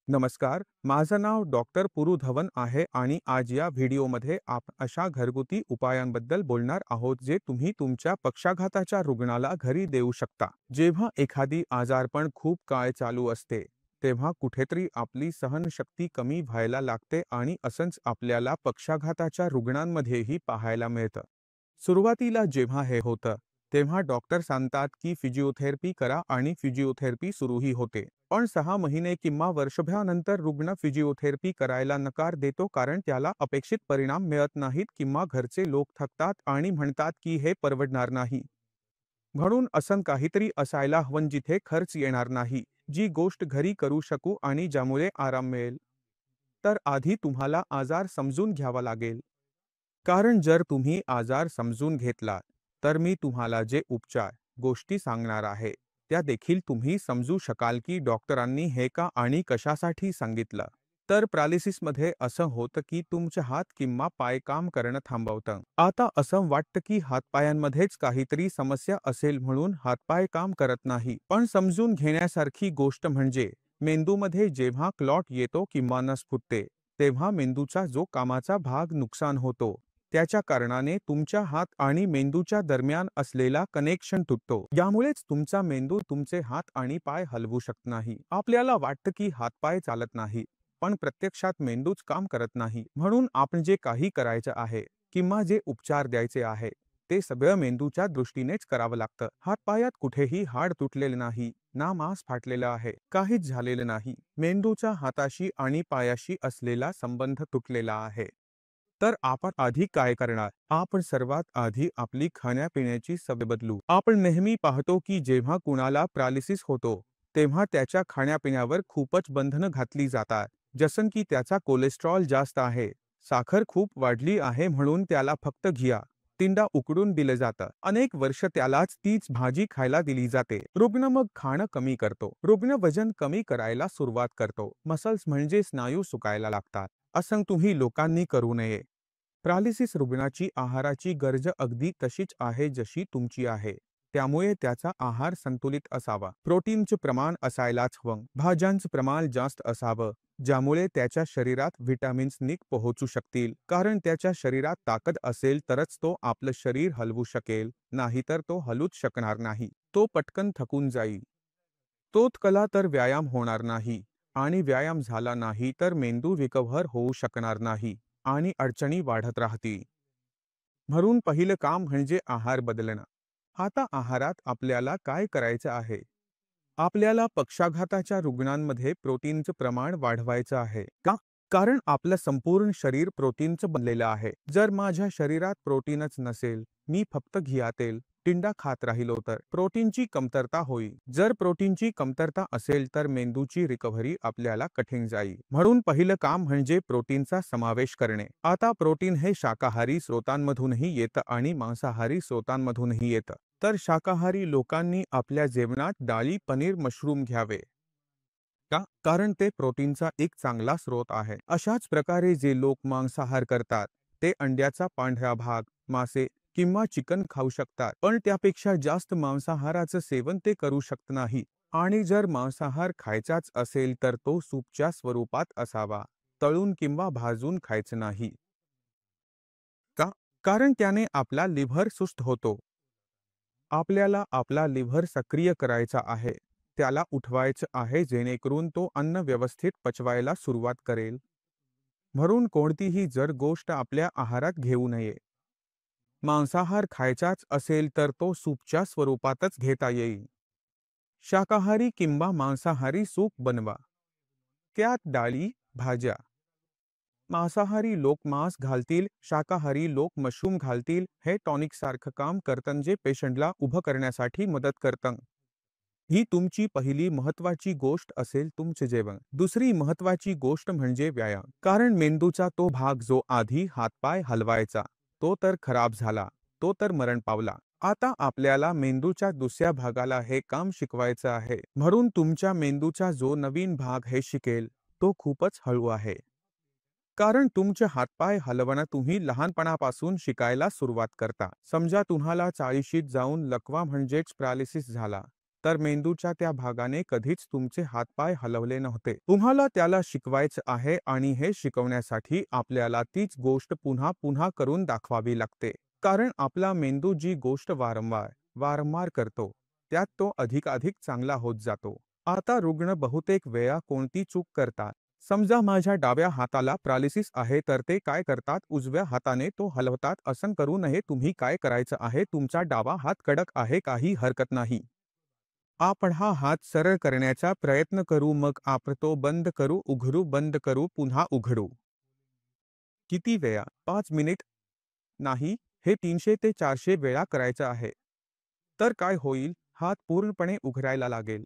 नमस्कार, माझं नाव डॉक्टर पुरू धवन आहे आणि आज या व्हिडिओमध्ये आपण अशा घरगुती उपायांबद्दल बोलणार आहोत जे तुम्ही तुमच्या पक्षाघाताच्या रुग्णाला घरी देऊ शकता. जेव्हा एखादी आजारपण खूप काळ चालू असते, तेव्हा कुठेतरी आपली सहनशक्ती कमी व्हायला लागते आणि असंच आपल्याला पक्षाघाताच्या रुग्णांमध्येही पाहायला मिळतं. सुरुवातीला जेव्हा हे होतं, तेव्हा डॉक्टर सांगतात की फिजिओथेरपी करा आणि फिजिओथेरपी सुरूही होते. पण 6 महिने किंवा वर्षभरानंतर रुग्ण फिजिओथेरपी करायला नकार देतो कारण त्याला अपेक्षित परिणाम मिळत नाहीत किंवा घरचे लोक थकतात आणि म्हणतात की हे परवडणार नाही. म्हणून असं काहीतरी असायला हवं जिथे खर्च येणार नाही, जी गोष्ट घरी करू शकू आणि ज्यामुळे आराम मिळेल. तर आधी तुम्हाला आजार समजून घ्यावा लागेल. कारण जर तुम्ही आजार समजून घेतलात, तर मी तुम्हाला जे उपचार, गोष्टी सांगणार आहे, त्या देखील तुम्ही समजू शकाल की डॉक्टरांनी हे का आणि कशासाठी सांगितलं. तर पॅरालिसिसमध्ये असं होतं की तुमचे हात किंवा पाय काम करणं थांबवतं. आता असं वाटतं की हातपायांमध्येच काहीतरी समस्या असेल म्हणून हातपाय काम करत नाही. पण समजून घेण्यासारखी गोष्ट म्हणजे मेंदूमध्ये जेव्हा क्लॉट येतो किंवा नस फुटते, तेव्हा मेंदूचा जो कामाचा भाग नुकसान होतो, त्याच्या कारणाने तुमच्या हात आणि मेंदूच्या दरम्यान असलेला कनेक्शन तुटतो. यामुळेच तुमचा मेंदू तुमचे हात आणि पाय हलवू शकत नाही. आपल्याला वाटतं की हातपाय चालत नाही, पण प्रत्यक्षात मेंदूच काम करत नाही. म्हणून आपण जे काही करायचं आहे किंवा जे उपचार द्यायचे आहे, ते सगळं मेंदूच्या दृष्टीनेच करावं लागतं. हातपायात कुठेही हाड तुटलेले नाही, ना मांस फाटलेलं आहे, काहीच झालेलं नाही. मेंदूचा हाताशी आणि पायाशी असलेला संबंध तुटलेला आहे. तर आपण आधी काय करणार? आपण सर्वात आधी आपली खाण्यापिण्याची सवय बदलू. आपण नेहमी पाहतो की जेव्हा कुणाला पॅरालिसिस होतो, तेव्हा त्याच्या खाण्यापिण्यावर खूपच बंधनं घातली जातात. जसं की त्याचा कोलेस्ट्रॉल जास्त आहे, साखर खूप वाढली आहे म्हणून त्याला फक्त घिया, तिंडा उकडून दिलं जातं. अनेक वर्ष त्यालाच तीच भाजी खायला दिली जाते. रुग्ण मग खाणं कमी करतो. रुग्ण वजन कमी करायला सुरुवात करतो. मसल्स म्हणजे स्नायू सुकायला लागतात. असं तुम्ही लोकांनी करू नये. पॅरालिसिस रुग्णाची आहाराची गरज अगदी तशीच आहे जशी तुमची आहे. त्यामुळे त्याचा आहार संतुलित असावा. प्रोटीनचे प्रमाण असायलाच हवं. भाज्यांचं प्रमाण जास्त असावं, ज्यामुळे त्याच्या शरीरात व्हिटॅमिन्स नीट पोहोचू शकतील. कारण त्याच्या शरीरात ताकद असेल तरच तो आपलं शरीर हलवू शकेल, नाहीतर तो हलूच शकणार नाही. तो पटकन थकून जाईल. तोच कला तर व्यायाम होणार नाही आणि व्यायाम झाला नाही तर मेंदू रिकव्हर होऊ शकणार नाही आणि अडचणी वाढत राहतील. म्हणून पहिलं काम म्हणजे आहार बदलणं. आता आहारात आपल्याला काय करायचं आहे? आपल्याला पक्षाघाताच्या रुग्णांमध्ये प्रोटीनचं प्रमाण वाढवायचं आहे. का? कारण आपलं संपूर्ण शरीर प्रोटीनचं बनलेलं आहे. जर माझ्या शरीरात प्रोटीनच नसेल, मी फक्त घिया तेल, टिंडा खात राहिलो तर प्रोटीनची कमतरता होईल. जर प्रोटीनची कमतरता असेल तर मेंदूची रिकव्हरी आपल्याला कठीण जाईल. म्हणून पहिलं काम म्हणजे प्रोटीनचा समावेश करणे. आता प्रोटीन हे शाकाहारी स्रोतांमधूनही येतं आणि मांसाहारी स्रोतांमधूनही येतं. तर शाकाहारी लोकांनी आपल्या जेवणात डाळी, पनीर, मशरूम घ्यावे. का? कारण ते प्रोटीनचा एक चांगला स्रोत आहे. अशाच प्रकारे जे लोक मांसाहार करतात, ते अंड्याचा पांढरा भाग, मासे किंवा चिकन खाऊ शकतात. पण त्यापेक्षा जास्त मांसाहाराचं सेवन ते करू शकत नाही. आणि जर मांसाहार खायचाच असेल तर तो सूपच्या स्वरूपात असावा. तळून किंवा भाजून खायचं नाही. का? कारण त्याने आपला लिव्हर सुस्त होतो. आपल्याला आपला लिव्हर सक्रिय करायचा आहे. त्याला उठवायचं आहे जेणेकरून तो अन्न व्यवस्थित पचवायला सुरुवात करेल. म्हणून कोणतीही जड गोष्ट आपल्या आहारात घेऊ नये. मांसाहार खायचाच असेल तर तो सूपच्या स्वरूपातच घेता येईल. शाकाहारी किंवा मांसाहारी सूप बनवा. त्यात डाळी, भाज्या. मांसाहारी लोक मांस घालतील, शाकाहारी लोक मशरूम घालतील. हे टॉनिक सारखं काम करतं जे पेशंटला उभं करण्यासाठी मदत करतं. ही तुमची पहिली महत्त्वाची गोष्ट असेल तुमचे जेवण. दुसरी महत्त्वाची गोष्ट म्हणजे व्यायाम. कारण मेंदूचा तो भाग जो आधी हातपाय हलवायचा, तो तर खराब झाला, तो तर मरण पावला. आता आपल्याला मेंदूच्या दुसऱ्या भागाला हे काम शिकवायचं आहे. म्हणून तुमच्या मेंदूचा जो नवीन भाग हे शिकेल, तो खूपच हळू आहे. कारण तुमचे हातपाय हलवणं तुम्ही लहानपणापासून शिकायला सुरुवात करता. समजा तुम्हाला 40शीत जाऊन लकवा म्हणजेच पॅरालिसिस झाला, तर मेंदूच्या त्या भागाने कधीच तुमचे हातपाय हलवले नव्हते. तुम्हाला त्याला शिकवायचं आहे आणि हे शिकवण्यासाठी आपल्याला तीच गोष्ट पुन्हा पुन्हा करून दाखवावी लागते. कारण आपला मेंदू जी गोष्ट वारंवार करतो, त्यात तो अधिकाधिक चांगला होत जातो. आता रुग्ण बहुतेक वेळा कोणती चूक करतात? समजा माझ्या डाव्या हाताला पॅरालिसिस आहे तर ते काय करतात? उजव्या हाताने तो हलवतात. असं करू नये. तुम्ही काय करायचं आहे? तुमचा डावा हात कडक आहे, काही हरकत नाही. आपण हा हात सरळ करण्याचा प्रयत्न करू, मग आपण तो बंद करू, उघडू, बंद करू, पुन्हा उघडू. किती वेळा? 5 मिनिट? नाही, हे 300 ते 400 वेळा करायचं आहे. तर काय होईल? हात पूर्णपणे उघडायला लागेल.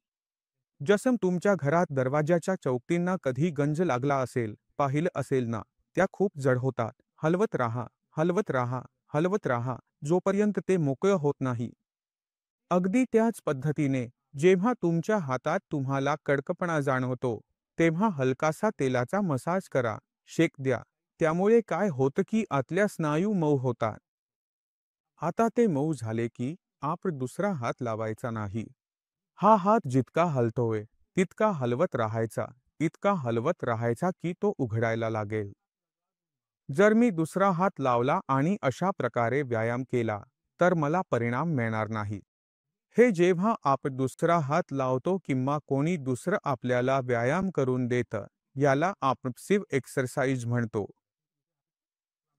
जसं तुमच्या घरात दरवाजाच्या चौकटींना कधी गंज लागला असेल, पाहिलं असेल ना, त्या खूप जड होतात. हलवत राहा, हलवत राहा, हलवत राहा, जोपर्यंत ते मोकळं होत नाही. अगदी त्याच पद्धतीने, जेव्हा तुमच्या हातात तुम्हाला कडकपणा जाणवतो, तेव्हा हलकासा तेलाचा मसाज करा, शेक द्या. त्यामुळे काय होतं की आतल्या स्नायू मऊ होतात. आता ते मऊ झाले की आपण दुसरा हात लावायचा नाही. हा हात जितका हलतोय, तितका हलवत राहायचा, इतका हलवत राहायचा की तो उघडायला लागेल. जर मी दुसरा हात लावला आणि अशा प्रकारे व्यायाम केला, तर मला परिणाम मिळणार नाही. हे जेव्हा आपण दुसरा हात लावतो किंवा कोणी दुसरं आपल्याला व्यायाम करून देतं, याला आपण पॅसिव्ह एक्सरसाइज म्हणतो.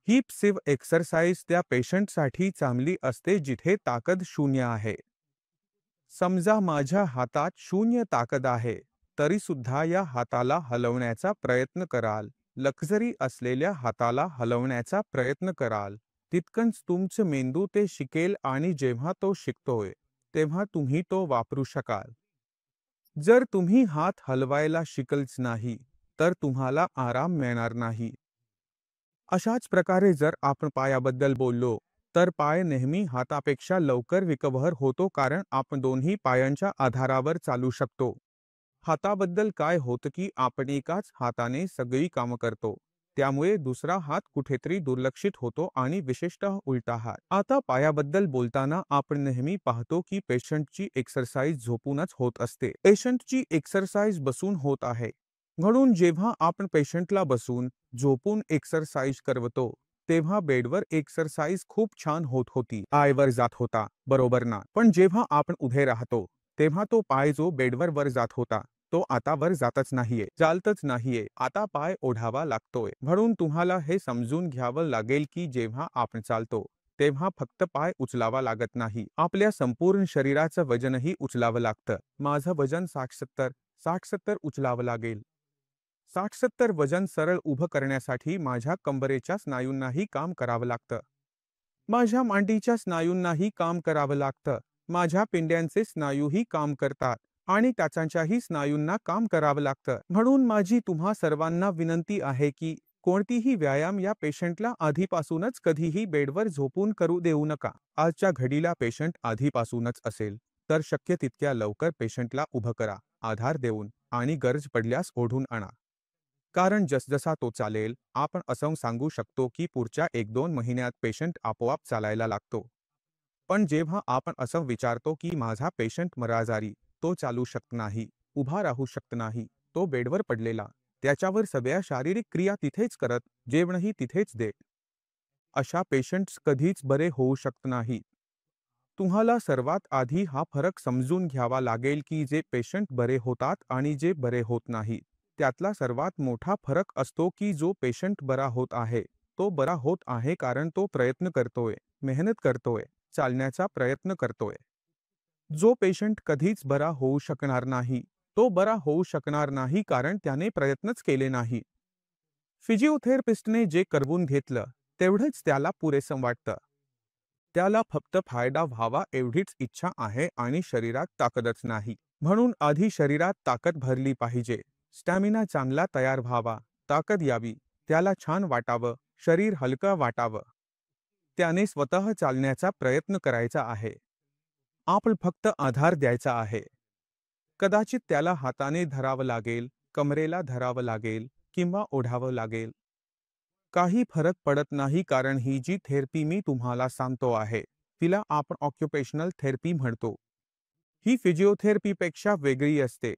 ही पॅसिव्ह एक्सरसाइज त्या पेशंटसाठी चांगली असते जिथे ताकद शून्य आहे. समजा माझ्या हातात शून्य ताकद आहे, तरी सुद्धा या हाताला हलवण्याचा प्रयत्न कराल. लक्झरी असलेल्या हाताला हलवण्याचा प्रयत्न कराल. तितकंच तुमचं मेंदू ते शिकेल आणि जेव्हा तो शिकतोय, तेव्हा तुम्ही तो वापरू शकाल. जर तुम्ही हात हलवायला शिकलच नाही, तर तुम्हाला आराम मिळणार नाही. अशाच प्रकारे जर आपण पायाबद्दल बोललो, तर पाय नेहमी हातापेक्षा लवकर रिकव्हर होतो कारण आपण दोन्ही पायांच्या आधारावर चालू शकतो. हाताबद्दल काय होतं की आपण एकाच हाताने सगळी कामं करतो. त्यामुळे दुसरा हात कुठेतरी दुर्लक्षित होतो आणि विशेषतः उलटा हात. आता पायाबद्दल बोलताना आपण नेहमी पाहतो की पेशंटची एक्सरसाइज झोपूनच होत असते. पेशंटची एक्सरसाइज बसून होत आहे. म्हणून जेव्हा आपण पेशंटला बसून, झोपून एक्सरसाइज करवतो, तेव्हा बेडवर एक्सरसाइज खूप छान होत होती. पायवर जात होता, बरोबर ना? पण जेव्हा आपण उभे राहतो, तेव्हा तो पाय जो बेडवर वर जात होता, तो आता वर जातच नाहीये, चालतच नाहीये. आता पाय ओढावा लागतोय. म्हणून तुम्हाला हे समजून घ्यावं लागेल की जेव्हा आपण चालतो, तेव्हा फक्त पाय उचलावा लागत नाही. आपल्या संपूर्ण शरीराचं वजनही उचलावं लागतं. माझं वजन 60-70 उचलावं लागेल. 60-70 वजन सरळ उभं करण्यासाठी माझ्या कंबरेच्या स्नायूंनाही काम करावं लागतं. माझ्या मांडीच्या स्नायूंनाही काम करावं लागतं. माझ्या पिंड्यांचे स्नायूही काम करतात आणि त्याच्यांच्याही स्नायूंना काम करावं लागतं. म्हणून माझी तुम्हा सर्वांना विनंती आहे की कोणतीही व्यायाम या पेशंटला आधीपासूनच कधीही बेडवर झोपून करू देऊ नका. आजच्या घडीला पेशंट आधीपासूनच असेल, तर शक्य तितक्या लवकर पेशंटला उभं करा, आधार देऊन आणि गरज पडल्यास ओढून आणा. कारण जसजसा तो चालेल, आपण असं सांगू शकतो की पुढच्या 1-2 महिन्यात पेशंट आपोआप चालायला लागतो. पण जेव्हा आपण असं विचारतो की माझा पेशंट मराजारी, तो चालू शकत नाही, उभा राहू शकत नाही, तो बेडवर पडलेला, त्याच्यावर सगळ्या शारीरिक क्रिया तिथेच करत, जेवणही तिथेच देत. अशा पेशंट्स कधीच बरे होऊ शकत नाहीत. तुम्हाला सर्वात आधी हा फरक समजून घ्यावा लागेल की जे पेशंट बरे होतात आणि जे बरे होत नाहीत. त्यातला सर्वात मोठा फरक असतो की जो पेशंट बरा होत आहे, तो बरा होत आहे कारण तो प्रयत्न करतोय, मेहनत करतोय, चालण्याचा प्रयत्न करतोय. जो पेशंट कधीच बरा होऊ शकणार नाही, तो बरा होऊ शकणार नाही कारण त्याने प्रयत्नच केले नाही. फिजिओथेरपिस्टने जे करवून घेतलं, तेवढंच त्याला पुरेसं वाटतं. त्याला फक्त फायदा व्हावा एवढीच इच्छा आहे आणि शरीरात ताकदच नाही. म्हणून आधी शरीरात ताकद भरली पाहिजे. स्टॅमिना चांगला तयार व्हावा, ताकद यावी, त्याला छान वाटावं, शरीर हलकं वाटावं. त्याने स्वतः चालण्याचा प्रयत्न करायचा आहे. आपण फक्त आधार द्यायचा आहे. कदाचित त्याला हाताने धरावं लागेल, कमरेला धरावं लागेल किंवा ओढावं लागेल. काही फरक पडत नाही कारण ही जी थेरपी मी तुम्हाला सांगतो आहे, तिला आपण ऑक्युपेशनल थेरपी म्हणतो. ही फिजिओथेरपीपेक्षा वेगळी असते.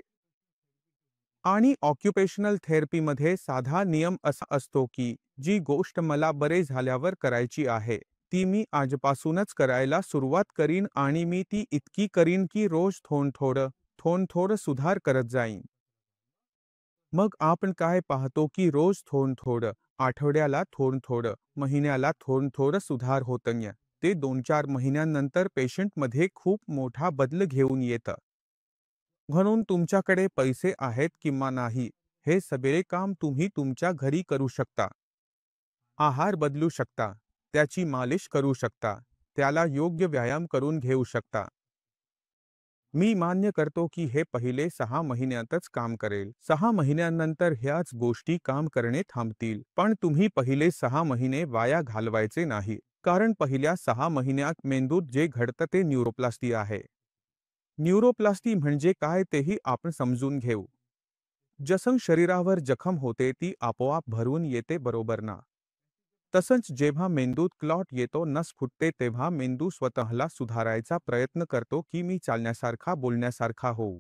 आणि ऑक्युपेशनल थेरपीमध्ये साधा नियम असा असतो की जी गोष्ट मला बरे झाल्यावर करायची आहे, ती मी आजपासूनच करायला सुरुवात करीन आणि मी ती इतकी करीन की रोज थोडं सुधार करत जाईन. मग आपण काय पाहतो की रोज थोडं, आठवड्याला थोडं, महिन्याला थोडं सुधार होतंय. ते 2-4 महिन्यांनंतर पेशंटमध्ये खूप मोठा बदल घेऊन येतं. म्हणून तुमच्याकडे पैसे आहेत किंवा नाही, हे सगळे काम तुम्ही तुमच्या घरी करू शकता. आहार बदलू शकता, त्याची मालिश करू शकता, त्याला योग्य व्यायाम करून घेऊ शकता. मी मान्य करतो की हे पहिले 6 महिन्यातच काम करेल. 6 महिन्यांनंतर ह्याच गोष्टी काम करणे थांबतील. पण तुम्ही पहिले 6 महिने वाया घालवायचे नाही. कारण पहिल्या 6 महिन्यात मेंदूत जे घडतं ते न्यूरोप्लास्टी आहे. न्यूरोप्लास्टी म्हणजे काय तेही आपण समजून घेऊ. जसं शरीरावर जखम होते ती आपोआप भरून येते, बरोबर ना? तसंच जेव्हा मेंदूत क्लॉट येतो, नस फुटते, तेव्हा मेंदू स्वतःला सुधारायचा प्रयत्न करतो की मी चालण्यासारखा, बोलण्यासारखा होऊ.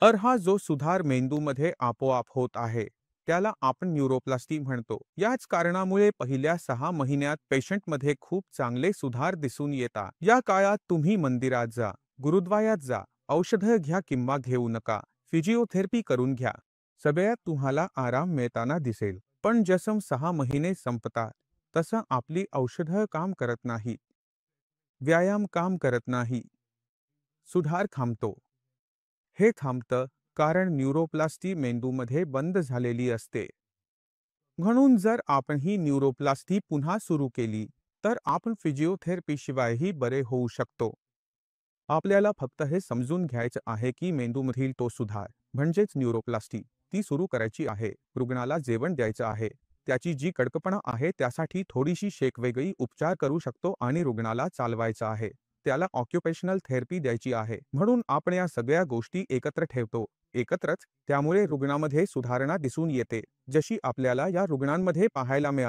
हा जो सुधार मेंदूमध्ये आपोआप होत आहे, त्याला आपण न्यूरोप्लास्टी म्हणतो. याच कारणामुळे पहिल्या 6 महिन्यात पेशंटमध्ये खूप चांगले सुधार दिसून येतात. या काळात तुम्ही मंदिरात जा, गुरुद्वारात जा, औषधं घ्या किंवा घेऊ नका, फिजिओथेरपी करून घ्या. सगळ्यात तुम्हाला आराम मिळताना दिसेल. पण जसं 6 महिने संपतात, तसं आपली औषधं काम करत नाहीत. व्यायाम काम करत नाही. सुधार थांबतो. हे थांबतं कारण न्यूरोप्लास्टी मेंदूमध्ये बंद झालेली असते. म्हणून जर आपण ही न्यूरोप्लास्टी पुन्हा सुरू केली, तर आपण फिजिओथेरपीशिवायही बरे होऊ शकतो. आपल्याला फक्त हे समजून घ्यायचं आहे की मेंदूमधील तो सुधार, म्हणजेच न्यूरोप्लास्टी, ती सुरू करायची आहे. रुग्णाला जेवण द्यायचं आहे. त्याची जी कडकपणा आहे त्यासाठी थोडीशी वेगळी उपचार करू शकतो आणि रुग्णाला चालवायचं आहे. त्याला ऑक्युपेशनल थेरपी द्यायची आहे. म्हणून आपण या सगळ्या गोष्टी एकत्र ठेवतो. एकत्रच त्यामुळे रुग्णामध्ये सुधारणा दिसून येते, जशी आपल्याला या रुग्णांमध्ये पाहायला मिळाली.